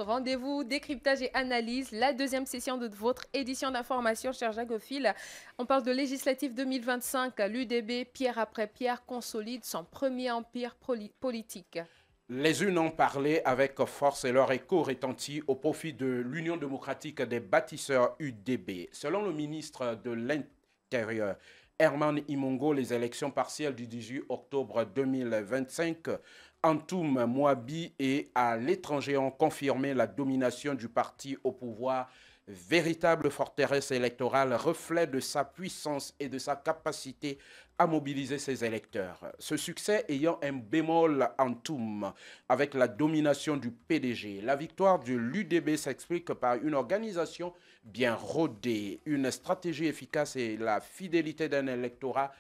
votre rendez-vous décryptage et analyse, la deuxième session de votre édition d'information, cher Jacques Ophil. On parle de législative 2025. L'UDB, pierre après pierre, consolide son premier empire politique. Les unes ont parlé avec force et leur écho retentit au profit de l'Union démocratique des bâtisseurs UDB. Selon le ministre de l'Intérieur, Herman Imongo, les élections partielles du 18 octobre 2025, Antoum Mouabi et à l'étranger ont confirmé la domination du parti au pouvoir, véritable forteresse électorale, reflet de sa puissance et de sa capacité à mobiliser ses électeurs. Ce succès ayant un bémol en Toum avec la domination du PDG. La victoire de l'UDB s'explique par une organisation bien rodée, une stratégie efficace et la fidélité d'un électorat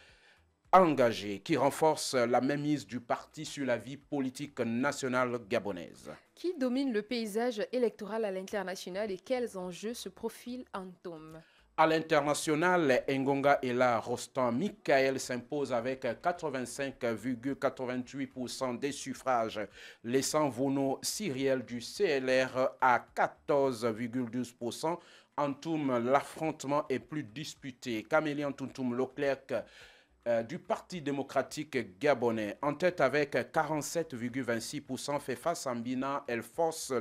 engagé qui renforce la mainmise du parti sur la vie politique nationale gabonaise. Qui domine le paysage électoral à l'international et quels enjeux se profilent en Tom? À l'international, Ngonga Ella Rostan Michael s'impose avec 85,88% des suffrages, laissant Vono Cyriel du CLR à 14,12%. Antoum, l'affrontement est plus disputé. Camélian Tuntum Leclerc du Parti démocratique gabonais, en tête avec 47,26%, fait face à Mbina El Force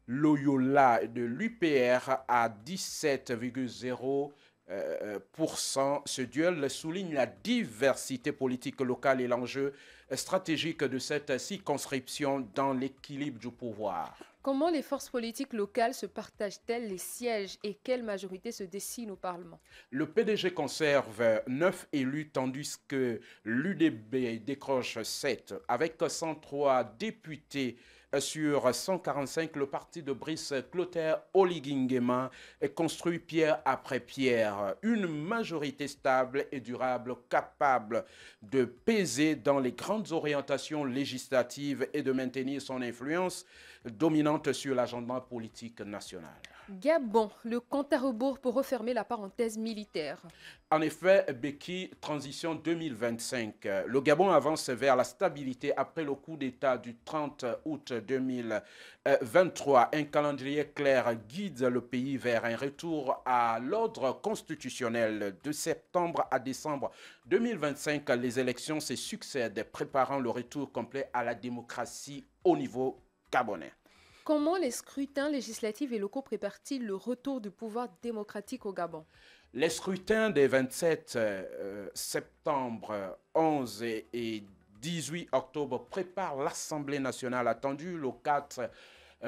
Loyola de l'UPR à 17,0%. Ce duel souligne la diversité politique locale et l'enjeu stratégique de cette circonscription dans l'équilibre du pouvoir. Comment les forces politiques locales se partagent-elles les sièges et quelle majorité se dessine au Parlement? Le PDG conserve 9 élus tandis que l'UDB décroche 7. Avec 103 députés sur 145, le parti de Brice Clotaire Oligingema est construit pierre après pierre. Une majorité stable et durable capable de peser dans les grandes orientations législatives et de maintenir son influence dominante sur l'agenda politique national. Gabon, le compte à rebours pour refermer la parenthèse militaire. En effet, Beki, transition 2025. Le Gabon avance vers la stabilité après le coup d'État du 30 août 2023. Un calendrier clair guide le pays vers un retour à l'ordre constitutionnel. De septembre à décembre 2025, les élections se succèdent, préparant le retour complet à la démocratie au niveau gabonais. Comment les scrutins législatifs et locaux préparent-ils le retour du pouvoir démocratique au Gabon? Les scrutins des 27 septembre, 11 et 18 octobre préparent l'Assemblée nationale attendue le 4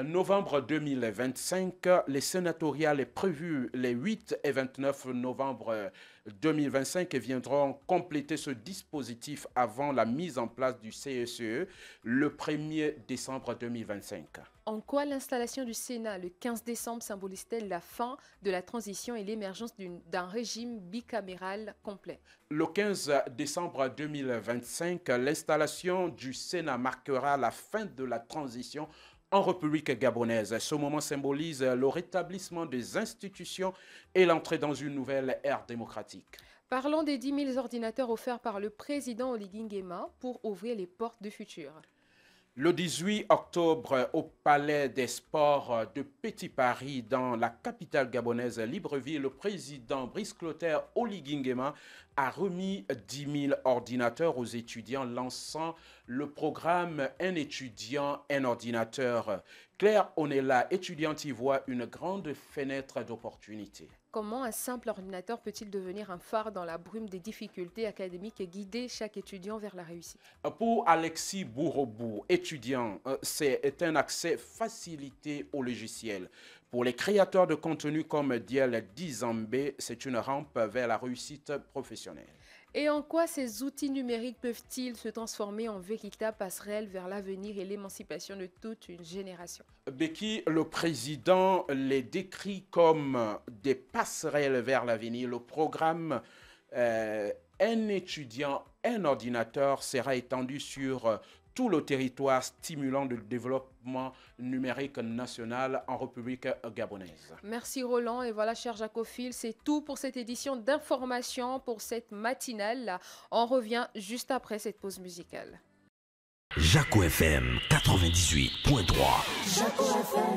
novembre 2025. Les sénatoriales est prévues les 8 et 29 novembre 2025 et viendront compléter ce dispositif avant la mise en place du CSE le 1er décembre 2025. En quoi l'installation du Sénat le 15 décembre symbolise-t-elle la fin de la transition et l'émergence d'un régime bicaméral complet? Le 15 décembre 2025, l'installation du Sénat marquera la fin de la transition en République gabonaise. Ce moment symbolise le rétablissement des institutions et l'entrée dans une nouvelle ère démocratique. Parlons des 10 000 ordinateurs offerts par le président Oligui Nguema pour ouvrir les portes du futur. Le 18 octobre, au Palais des Sports de Petit Paris, dans la capitale gabonaise Libreville, le président Brice Clotaire Oligui Nguema a remis 10 000 ordinateurs aux étudiants, lançant le programme Un étudiant, un ordinateur. Claire Onella, étudiante, y voit une grande fenêtre d'opportunité. Comment un simple ordinateur peut-il devenir un phare dans la brume des difficultés académiques et guider chaque étudiant vers la réussite? Pour Alexis Bourobou, étudiant, c'est un accès facilité au logiciel. Pour les créateurs de contenu comme Diel Dizambé, c'est une rampe vers la réussite professionnelle. Et en quoi ces outils numériques peuvent-ils se transformer en véritable passerelle vers l'avenir et l'émancipation de toute une génération? Beki, le président, les décrit comme des passerelles vers l'avenir. Le programme Un étudiant, un ordinateur sera étendu sur tout le territoire, stimulant le développement numérique national en République gabonaise. Merci Roland. Et voilà, cher Jacophile, c'est tout pour cette édition d'information, pour cette matinale. On revient juste après cette pause musicale. Jaco FM 98.3. Jaco FM.